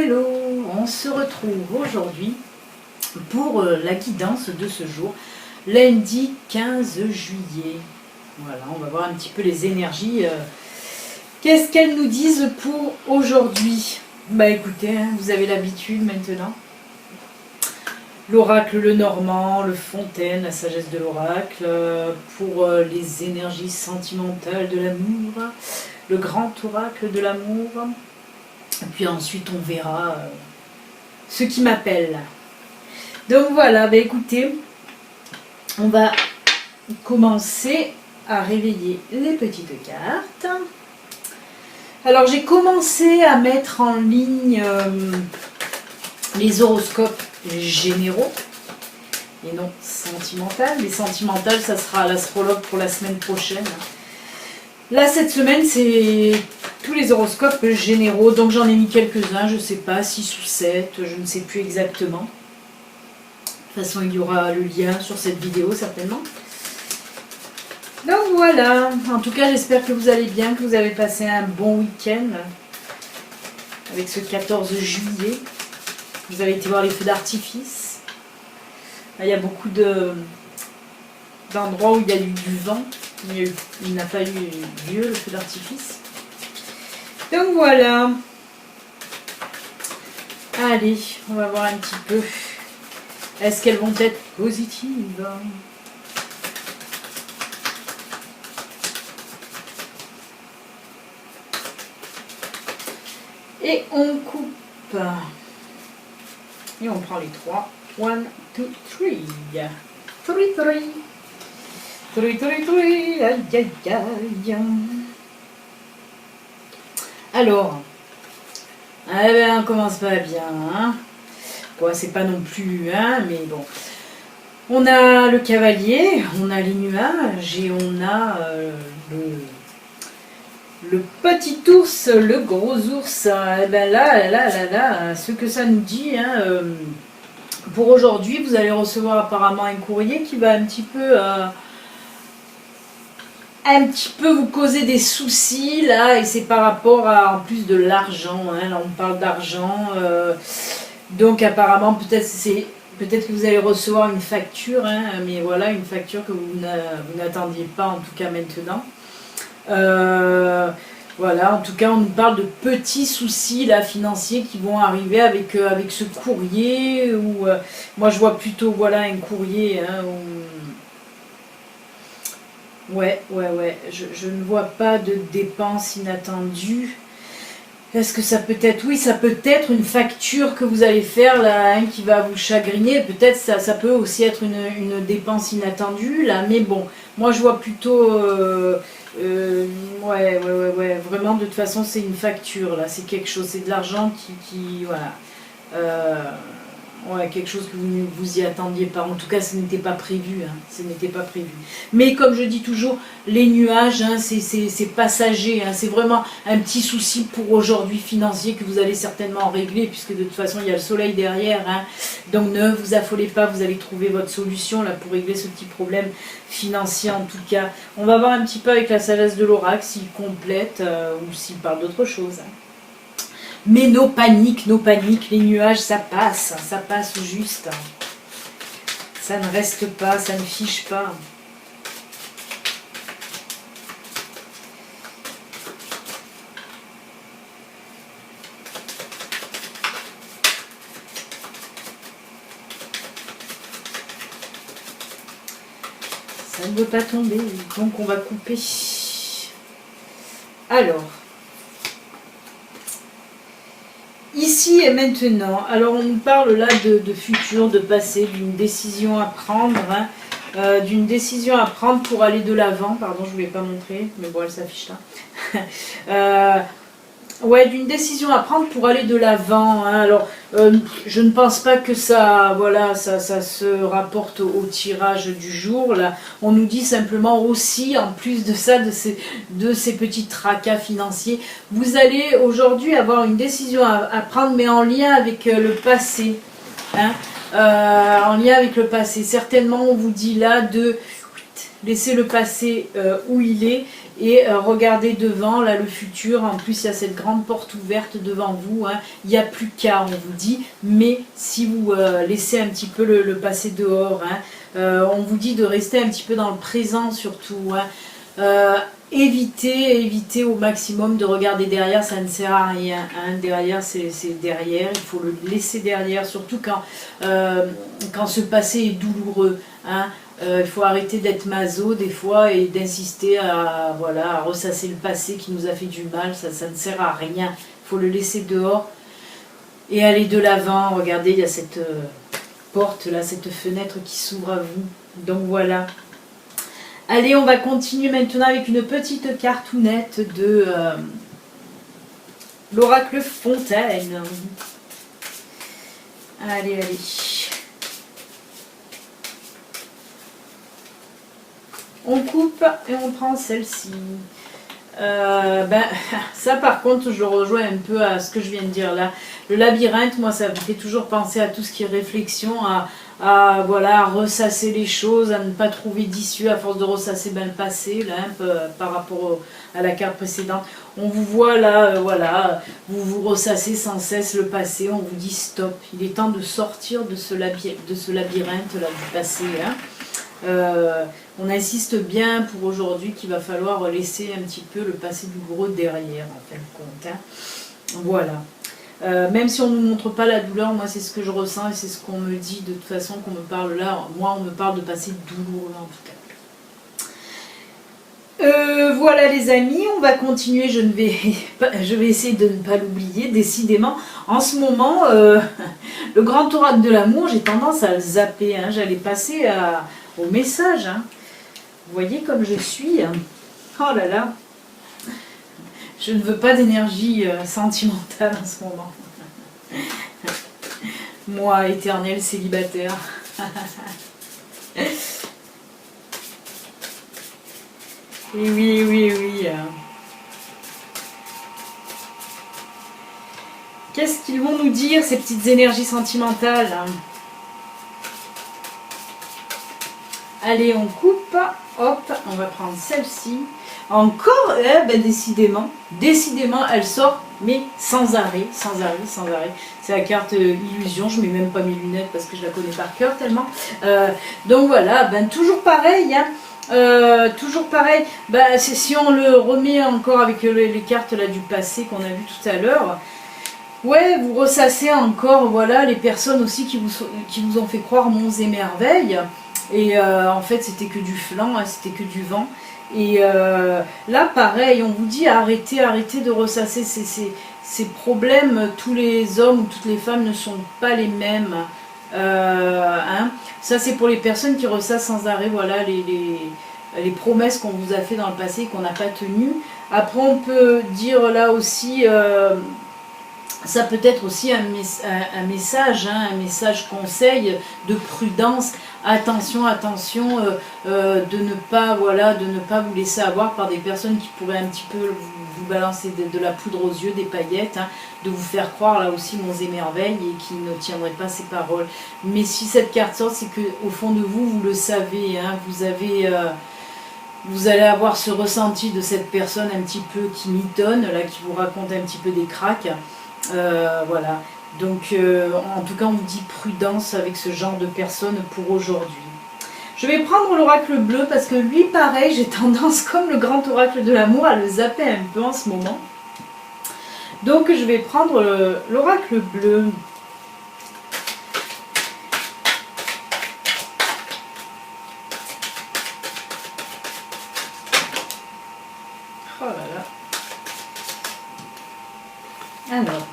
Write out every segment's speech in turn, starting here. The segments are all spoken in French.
Hello, on se retrouve aujourd'hui pour la guidance de ce jour, lundi 15 juillet. Voilà, on va voir un petit peu les énergies. Qu'est-ce qu'elles nous disent pour aujourd'hui? Bah écoutez, hein, vous avez l'habitude maintenant. L'oracle le Normand, le Fontaine, la sagesse de l'oracle, pour les énergies sentimentales de l'amour, le grand oracle de l'amour. Et puis ensuite on verra ce qui m'appelle. Donc voilà, bah écoutez, on va commencer à réveiller les petites cartes. Alors j'ai commencé à mettre en ligne les horoscopes généraux et non sentimentales. Les sentimentales, ça sera à l'astrologue pour la semaine prochaine. Là cette semaine c'est tous les horoscopes généraux, donc j'en ai mis quelques-uns, je ne sais pas, 6 ou 7, je ne sais plus exactement. De toute façon il y aura le lien sur cette vidéo certainement. Donc voilà, en tout cas j'espère que vous allez bien, que vous avez passé un bon week-end avec ce 14 juillet. Vous avez été voir les feux d'artifice. Là, il y a beaucoup d'endroits où il y a eu du vent, mais il n'a pas eu lieu le feu d'artifice. Donc voilà. Allez, on va voir un petit peu. Est-ce qu'elles vont être positives ? Et on coupe. Et on prend les 3. 1, 2, 3. 3, 3. 3, 3, 3. Aïe, aïe, aïe. Alors, eh ben, on commence pas bien. Hein. Bon, c'est pas non plus, hein, mais bon. On a le cavalier, on a les nuages et on a le petit ours, le gros ours. Eh ben là, ce que ça nous dit, hein, pour aujourd'hui, vous allez recevoir apparemment un courrier qui va un petit peu vous causer des soucis là, et c'est par rapport à en plus de l'argent, hein, là on parle d'argent, donc apparemment peut-être que vous allez recevoir une facture, hein, mais voilà, une facture que vous n'attendiez pas en tout cas maintenant. Voilà, en tout cas on nous parle de petits soucis là financiers qui vont arriver avec ce courrier, ou moi je vois plutôt voilà un courrier, hein, ouais, je ne vois pas de dépenses inattendues. Est-ce que ça peut être, oui, ça peut être une facture que vous allez faire là, hein, qui va vous chagriner. Peut-être ça peut aussi être une dépense inattendue là, mais bon, moi je vois plutôt, ouais, vraiment de toute façon c'est une facture là, c'est quelque chose, c'est de l'argent qui voilà. Ouais, quelque chose que vous ne vous y attendiez pas. En tout cas, ce n'était pas prévu. Hein. Ce n'était pas prévu. Mais comme je dis toujours, les nuages, hein, c'est passager. Hein. C'est vraiment un petit souci pour aujourd'hui financier que vous allez certainement régler, puisque de toute façon, il y a le soleil derrière. Hein. Donc ne vous affolez pas, vous allez trouver votre solution là pour régler ce petit problème financier en tout cas. On va voir un petit peu avec la sagesse de l'oracle s'il complète ou s'il parle d'autre chose. Hein. Mais nos paniques, les nuages, ça passe juste. Ça ne reste pas, ça ne fiche pas. Ça ne veut pas tomber, donc on va couper. Alors. Ici et maintenant, alors on nous parle là de futur, de passé, d'une décision à prendre, hein, pour aller de l'avant. Pardon, je ne voulais pas montrer, mais bon, elle s'affiche là. Ouais, d'une décision à prendre pour aller de l'avant. Hein. Alors, je ne pense pas que ça, voilà, ça se rapporte au tirage du jour. Là, on nous dit simplement aussi, en plus de ça, de ces petits tracas financiers, vous allez aujourd'hui avoir une décision à prendre, mais en lien avec le passé. Hein. En lien avec le passé. Certainement, on vous dit là laissez le passé où il est et regardez devant, là le futur. En plus il y a cette grande porte ouverte devant vous, hein. Il n'y a plus qu'à, on vous dit, mais si vous laissez un petit peu le passé dehors, hein, on vous dit de rester un petit peu dans le présent surtout, hein. Évitez au maximum de regarder derrière, ça ne sert à rien, hein. Derrière c'est derrière, il faut le laisser derrière, surtout quand ce passé est douloureux, hein. Il faut arrêter d'être maso des fois et d'insister à ressasser le passé qui nous a fait du mal, ça ne sert à rien, il faut le laisser dehors et aller de l'avant. Regardez, il y a cette porte là, cette fenêtre qui s'ouvre à vous, donc voilà. Allez, on va continuer maintenant avec une petite cartounette de l'oracle Fontaine. Allez. On coupe et on prend celle-ci. Ça par contre, je rejoins un peu à ce que je viens de dire là. Le labyrinthe, moi ça me fait toujours penser à tout ce qui est réflexion, à ressasser les choses, à ne pas trouver d'issue à force de ressasser le passé, là, un peu, par rapport à la carte précédente. On vous voit là, vous ressassez sans cesse le passé, on vous dit stop, il est temps de sortir de ce labyrinthe là, du passé, hein. On insiste bien pour aujourd'hui qu'il va falloir laisser un petit peu le passé douloureux derrière, en fin de compte, hein. Voilà. Même si on ne nous montre pas la douleur, moi c'est ce que je ressens et c'est ce qu'on me dit de toute façon, qu'on me parle là. Moi on me parle de passé douloureux en tout cas. Voilà les amis, on va continuer, je vais essayer de ne pas l'oublier, décidément. En ce moment, le grand oracle de l'amour, j'ai tendance à le zapper, hein. J'allais passer au message, hein. Vous voyez comme je suis, hein. Oh là là, je ne veux pas d'énergie sentimentale en ce moment. Moi, éternel célibataire. Et oui. Qu'est-ce qu'ils vont nous dire, ces petites énergies sentimentales, hein? Allez, on coupe. Hop, on va prendre celle-ci. Encore, décidément, elle sort, mais sans arrêt. C'est la carte illusion. Je mets même pas mes lunettes parce que je la connais par cœur tellement. Donc voilà, toujours pareil, hein. Toujours pareil. Si on le remet encore avec les cartes là du passé qu'on a vu tout à l'heure. Ouais, vous ressassez encore, voilà, les personnes aussi qui vous ont fait croire monts et merveilles. Et en fait c'était que du flanc, hein, c'était que du vent. Et là pareil, on vous dit arrêtez de ressasser ces problèmes. Tous les hommes ou toutes les femmes ne sont pas les mêmes, hein. Ça c'est pour les personnes qui ressassent sans arrêt, voilà, les promesses qu'on vous a fait dans le passé et qu'on n'a pas tenues. Après on peut dire là aussi, ça peut être aussi un message, hein, un message conseil de prudence. Attention, de ne pas vous laisser avoir par des personnes qui pourraient un petit peu vous balancer de la poudre aux yeux, des paillettes, hein, de vous faire croire là aussi monts et merveilles et qui ne tiendraient pas ces paroles. Mais si cette carte sort, c'est qu'au fond de vous, vous le savez, hein, vous allez avoir ce ressenti de cette personne un petit peu qui mitonne, là, qui vous raconte un petit peu des cracks. Voilà. Donc en tout cas on vous dit prudence avec ce genre de personnes pour aujourd'hui. Je vais prendre l'oracle bleu parce que lui pareil, j'ai tendance comme le grand oracle de l'amour à le zapper un peu en ce moment. Donc je vais prendre l'oracle bleu. Oh là là. Alors.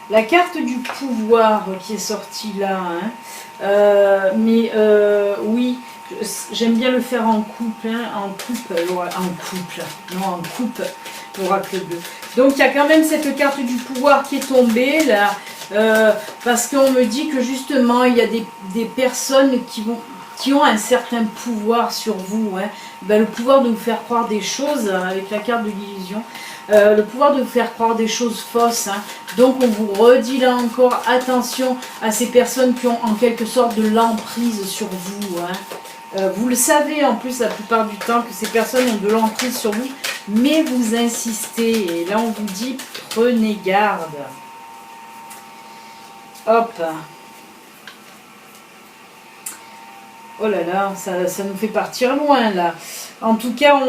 La carte du pouvoir qui est sortie là, hein. Oui, j'aime bien le faire en couple, hein, en coupe, l'oracle bleu. Donc il y a quand même cette carte du pouvoir qui est tombée là, parce qu'on me dit que justement il y a des personnes qui ont un certain pouvoir sur vous, hein. Le pouvoir de vous faire croire des choses avec la carte de l'illusion. Le pouvoir de vous faire croire des choses fausses, hein. Donc on vous redit là encore attention à ces personnes qui ont en quelque sorte de l'emprise sur vous, hein. Vous le savez en plus la plupart du temps que ces personnes ont de l'emprise sur vous, mais vous insistez. Et là, on vous dit, prenez garde. Hop. Oh là là, ça nous fait partir loin là. En tout cas,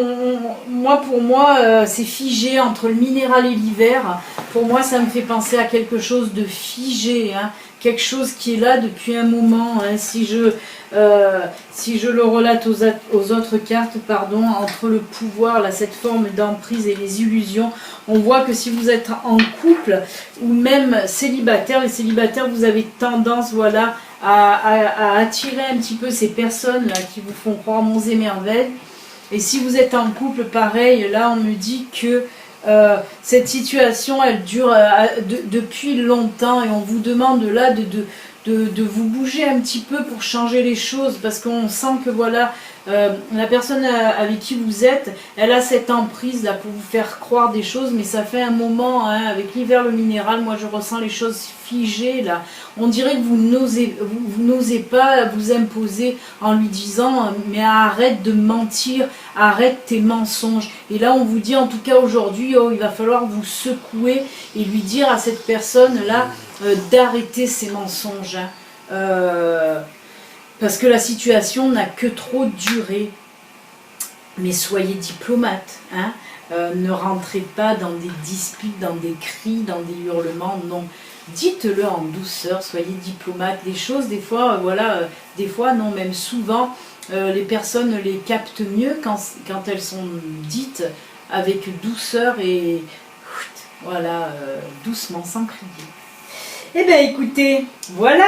pour moi, c'est figé entre le minéral et l'hiver. Pour moi, ça me fait penser à quelque chose de figé, hein. Quelque chose qui est là depuis un moment. Hein. Si je le relate aux autres cartes, pardon, entre le pouvoir, là, cette forme d'emprise et les illusions, on voit que si vous êtes en couple ou même célibataire, les célibataires, vous avez tendance, voilà, à attirer un petit peu ces personnes là qui vous font croire monts et merveilles. Et si vous êtes en couple, pareil, là on me dit que cette situation elle dure depuis longtemps et on vous demande là de vous bouger un petit peu pour changer les choses parce qu'on sent que voilà, la personne avec qui vous êtes, elle a cette emprise là pour vous faire croire des choses, mais ça fait un moment, hein, avec l'hiver, le minéral, moi je ressens les choses figées là. On dirait que vous n'osez pas vous imposer en lui disant mais arrête de mentir, arrête tes mensonges. Et là on vous dit en tout cas aujourd'hui, il va falloir vous secouer et lui dire à cette personne là d'arrêter ses mensonges. Parce que la situation n'a que trop duré. Mais soyez diplomate. Hein, ne rentrez pas dans des disputes, dans des cris, dans des hurlements. Non. Dites-le en douceur, soyez diplomate. Les choses, des fois, des fois, non, même souvent, les personnes les captent mieux quand elles sont dites avec douceur et voilà, doucement, sans crier. Eh bien, écoutez, voilà.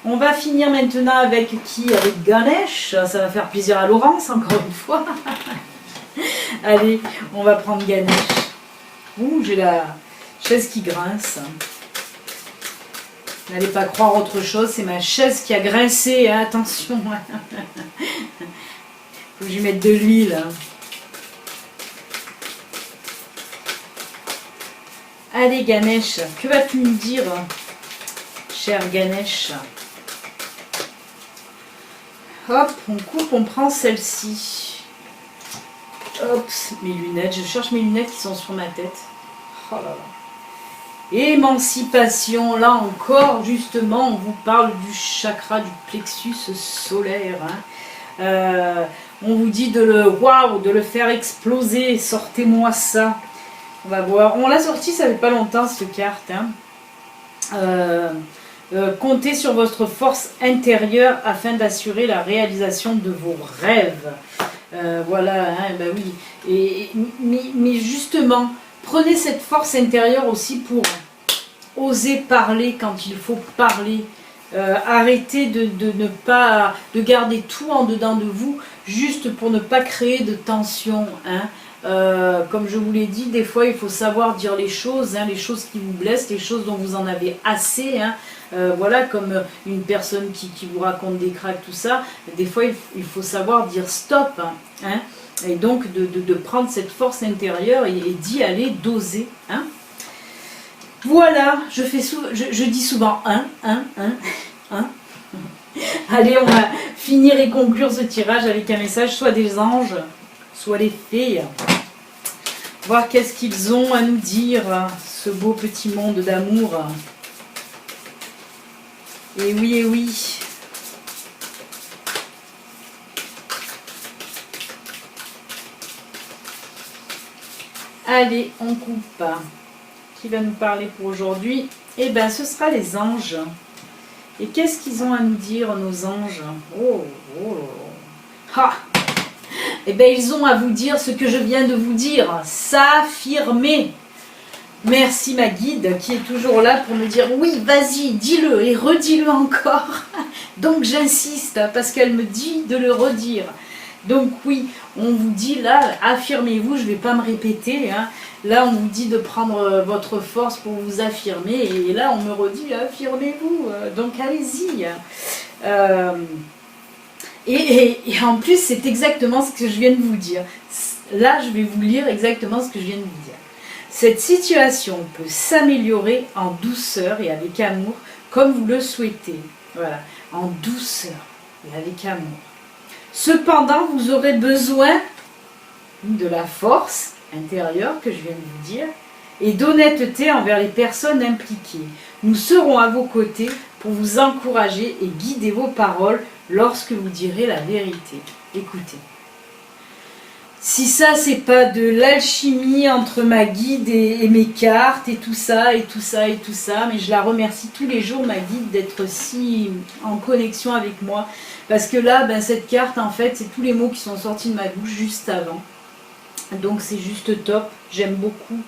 On va finir maintenant avec qui? Avec Ganesh. Ça va faire plaisir à Laurence, encore une fois. Allez, on va prendre Ganesh. Ouh, j'ai la chaise qui grince. N'allez pas croire autre chose, c'est ma chaise qui a grincé, hein, attention. Faut que je lui mette de l'huile. Allez Ganesh, que vas-tu me dire, cher Ganesh? Hop, on coupe, on prend celle-ci. Hop, mes lunettes, je cherche mes lunettes qui sont sur ma tête. Oh là là. Émancipation, là encore, justement, on vous parle du chakra, du plexus solaire. Hein. On vous dit de le faire exploser, sortez-moi ça. On va voir. On l'a sorti, ça fait pas longtemps cette carte. Hein. Comptez sur votre force intérieure afin d'assurer la réalisation de vos rêves. Voilà, hein, ben oui. Mais justement, prenez cette force intérieure aussi pour oser parler quand il faut parler. Arrêtez de garder tout en dedans de vous, juste pour ne pas créer de tension. Hein. Comme je vous l'ai dit, des fois il faut savoir dire les choses, hein, les choses qui vous blessent, les choses dont vous en avez assez. Hein. Voilà, comme une personne qui vous raconte des cracks, tout ça, des fois il faut savoir dire stop. Hein, et donc de prendre cette force intérieure et d'y aller, d'oser. Hein. Voilà, je dis souvent un. Allez, on va finir et conclure ce tirage avec un message, soit des anges, soit les fées. Voir qu'est-ce qu'ils ont à nous dire, ce beau petit monde d'amour. Et oui, et oui. Allez, on coupe. Qui va nous parler pour aujourd'hui? Eh bien, ce sera les anges. Et qu'est-ce qu'ils ont à nous dire, nos anges? Oh. Ha! Eh bien, ils ont à vous dire ce que je viens de vous dire. S'affirmer. Merci ma guide qui est toujours là pour me dire oui, vas-y, dis-le et redis-le encore. Donc j'insiste parce qu'elle me dit de le redire. Donc oui, on vous dit là, affirmez-vous, je ne vais pas me répéter. Hein. Là, on vous dit de prendre votre force pour vous affirmer. Et là, on me redit, affirmez-vous. Donc allez-y. Et en plus, c'est exactement ce que je viens de vous dire. Là, je vais vous lire exactement ce que je viens de vous dire. Cette situation peut s'améliorer en douceur et avec amour, comme vous le souhaitez. Voilà, en douceur et avec amour. Cependant, vous aurez besoin de la force intérieure que je viens de vous dire et d'honnêteté envers les personnes impliquées. Nous serons à vos côtés pour vous encourager et guider vos paroles lorsque vous direz la vérité. Écoutez. Si ça, c'est pas de l'alchimie entre ma guide et mes cartes et tout ça, et tout ça, et tout ça, mais je la remercie tous les jours, ma guide, d'être si en connexion avec moi. Parce que là, ben, cette carte, en fait, c'est tous les mots qui sont sortis de ma bouche juste avant. Donc c'est juste top, j'aime beaucoup.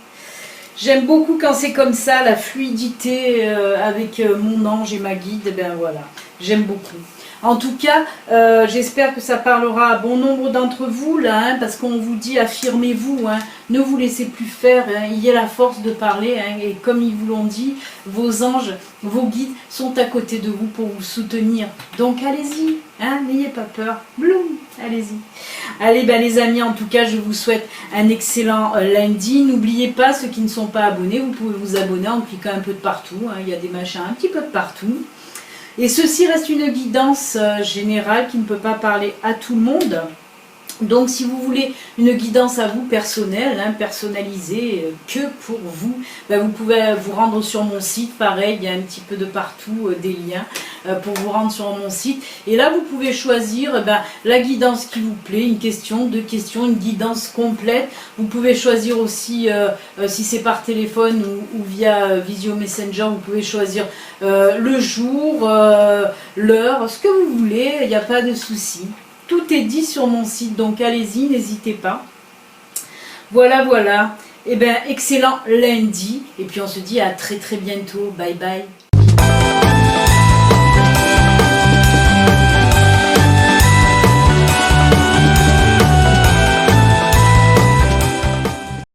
J'aime beaucoup quand c'est comme ça, la fluidité avec mon ange et ma guide, ben voilà, j'aime beaucoup. En tout cas, j'espère que ça parlera à bon nombre d'entre vous, là, hein, parce qu'on vous dit affirmez-vous, hein, ne vous laissez plus faire, hein, ayez la force de parler, hein, et comme ils vous l'ont dit, vos anges, vos guides sont à côté de vous pour vous soutenir. Donc allez-y, hein, n'ayez pas peur, bloum, allez-y. Allez, ben, les amis, en tout cas, je vous souhaite un excellent lundi. N'oubliez pas, ceux qui ne sont pas abonnés, vous pouvez vous abonner en cliquant un peu de partout, hein, il y a des machins un petit peu de partout. Et ceci reste une guidance générale qui ne peut pas parler à tout le monde. Donc si vous voulez une guidance à vous personnelle, hein, personnalisée, que pour vous, ben, vous pouvez vous rendre sur mon site. Pareil, il y a un petit peu de partout des liens pour vous rendre sur mon site. Et là, vous pouvez choisir ben, la guidance qui vous plaît, une question, deux questions, une guidance complète. Vous pouvez choisir aussi, si c'est par téléphone ou via Visio Messenger, vous pouvez choisir le jour, l'heure, ce que vous voulez, il n'y a pas de souci. Tout est dit sur mon site, donc allez-y, n'hésitez pas. Voilà, voilà. Et bien, excellent lundi. Et puis on se dit à très très bientôt. Bye bye.